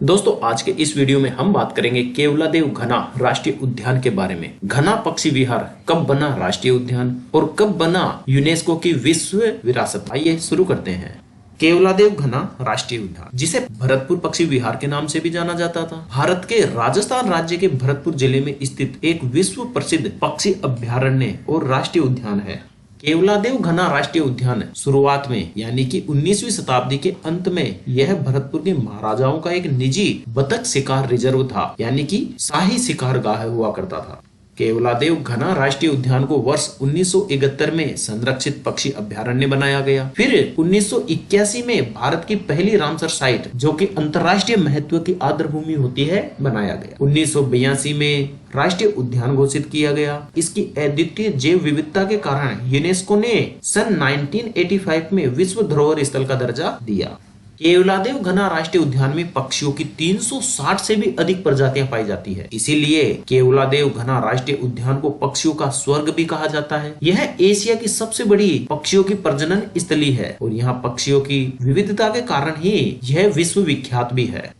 दोस्तों आज के इस वीडियो में हम बात करेंगे केवलादेव घना राष्ट्रीय उद्यान के बारे में। घना पक्षी विहार कब बना राष्ट्रीय उद्यान और कब बना यूनेस्को की विश्व विरासत। आइए शुरू करते हैं। केवलादेव घना राष्ट्रीय उद्यान, जिसे भरतपुर पक्षी विहार के नाम से भी जाना जाता था, भारत के राजस्थान राज्य के भरतपुर जिले में स्थित एक विश्व प्रसिद्ध पक्षी अभ्यारण्य और राष्ट्रीय उद्यान है। केवलादेव घना राष्ट्रीय उद्यान शुरुआत में यानी कि 19वीं शताब्दी के अंत में यह भरतपुर के महाराजाओं का एक निजी बतख शिकार रिजर्व था, यानी कि शाही शिकारगाह हुआ करता था। केवलादेव घना राष्ट्रीय उद्यान को वर्ष 1971 में संरक्षित पक्षी अभ्यारण्य बनाया गया। फिर 1981 में भारत की पहली रामसर साइट, जो कि अंतर्राष्ट्रीय महत्व की आर्द्रभूमि होती है, बनाया गया। 1982 में राष्ट्रीय उद्यान घोषित किया गया। इसकी अद्वितीय जैव विविधता के कारण यूनेस्को ने सन 1985 में विश्व धरोहर स्थल का दर्जा दिया। केवलादेव घना राष्ट्रीय उद्यान में पक्षियों की 360 से भी अधिक प्रजातियां पाई जाती है। इसीलिए केवलादेव घना राष्ट्रीय उद्यान को पक्षियों का स्वर्ग भी कहा जाता है। यह एशिया की सबसे बड़ी पक्षियों की प्रजनन स्थली है और यहाँ पक्षियों की विविधता के कारण ही यह विश्व विख्यात भी है।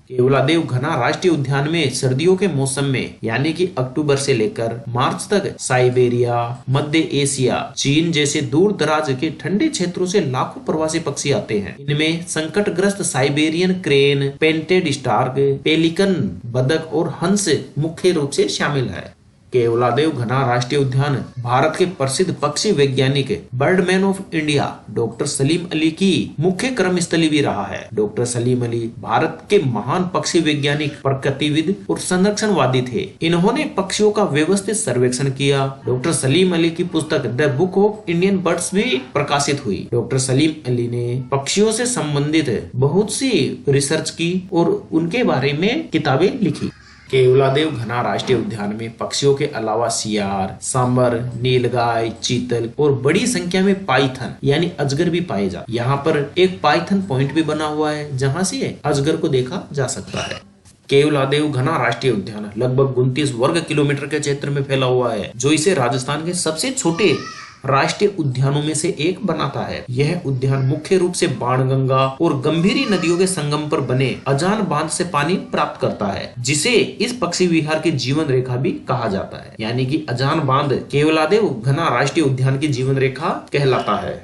केवलादेव घना राष्ट्रीय उद्यान में सर्दियों के मौसम में यानी कि अक्टूबर से लेकर मार्च तक साइबेरिया, मध्य एशिया, चीन जैसे दूर दराज के ठंडे क्षेत्रों से लाखों प्रवासी पक्षी आते हैं। इनमें संकटग्रस्त Siberian crane, painted stork, pelican, बदक और हंस मुख्य रूप से शामिल है। केवलादेव घना राष्ट्रीय उद्यान भारत के प्रसिद्ध पक्षी वैज्ञानिक Birdman of India doctor Salim Ali की मुख्य कर्म स्थली भी रहा है। डॉक्टर सलीम अली भारत के महान पक्षी वैज्ञानिक, प्रकृतिविद और संरक्षणवादी थे। इन्होंने पक्षियों का व्यवस्थित सर्वेक्षण किया। डॉक्टर सलीम अली की पुस्तक the book of Indian birds भी प्रकाशित हुई। डॉक्टर सलीम अली ने पक्षियों से संबंधित बहुत सी रिसर्च की और उनके बारे में किताबें लिखी। केवलादेव घना राष्ट्रीय उद्यान में पक्षियों के अलावा सियार, सांबर, नीलगाय, चीतल और बड़ी संख्या में पाइथन यानी अजगर भी पाए जाते। यहाँ पर एक पाइथन पॉइंट भी बना हुआ है जहाँ से अजगर को देखा जा सकता है। केवलादेव घना राष्ट्रीय उद्यान लगभग 29 वर्ग किलोमीटर के क्षेत्र में फैला हुआ है, जो इसे राजस्थान के सबसे छोटे राष्ट्रीय उद्यानों में से एक बनाता है। यह उद्यान मुख्य रूप से बाणगंगा और गंभीरी नदियों के संगम पर बने अजान बांध से पानी प्राप्त करता है, जिसे इस पक्षी विहार की जीवन रेखा भी कहा जाता है। यानी कि अजान बांध केवलादेव घना राष्ट्रीय उद्यान की जीवन रेखा कहलाता है।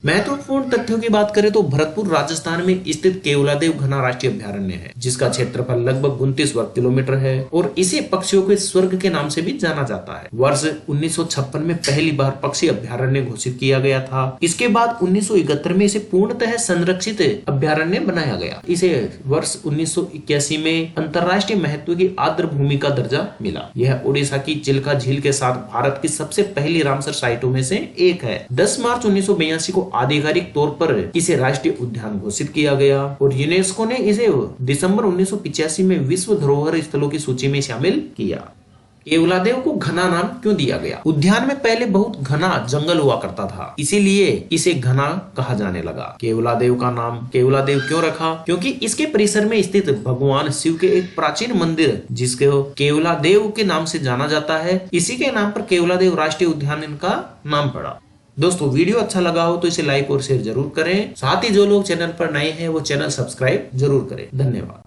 महत्वपूर्ण तथ्यों की बात करें तो भरतपुर राजस्थान में स्थित केवलादेव घना राष्ट्रीय अभ्यारण्य है, जिसका क्षेत्रफल लगभग 29 वर्ग किलोमीटर है और इसे पक्षियों के स्वर्ग के नाम से भी जाना जाता है। वर्ष 1956 में पहली बार पक्षी अभ्यारण्य घोषित किया गया था। इसके बाद 1971 में इसे पूर्णतः संरक्षित अभ्यारण्य बनाया गया। इसे वर्ष 1981 में अंतर्राष्ट्रीय महत्व की आर्द्र भूमि का दर्जा मिला। यह ओडिशा की चिल्का झील के साथ भारत की सबसे पहली रामसर साइटों में से एक है। 10 मार्च 1982 को आधिकारिक तौर पर इसे राष्ट्रीय उद्यान घोषित किया गया और यूनेस्को ने इसे दिसंबर 1985 में विश्व धरोहर स्थलों की सूची में शामिल किया। केवलादेव को घना नाम क्यों दिया गया? उद्यान में पहले बहुत घना जंगल हुआ करता था, इसीलिए इसे घना कहा जाने लगा। केवलादेव का नाम केवलादेव क्यों रखा? क्योंकि इसके परिसर में स्थित भगवान शिव के एक प्राचीन मंदिर, जिसको केवलादेव के नाम से जाना जाता है, इसी के नाम पर केवलादेव राष्ट्रीय उद्यान इनका नाम पड़ा। दोस्तों वीडियो अच्छा लगा हो तो इसे लाइक और शेयर जरूर करें। साथ ही जो लोग चैनल पर नए हैं वो चैनल सब्सक्राइब जरूर करें। धन्यवाद।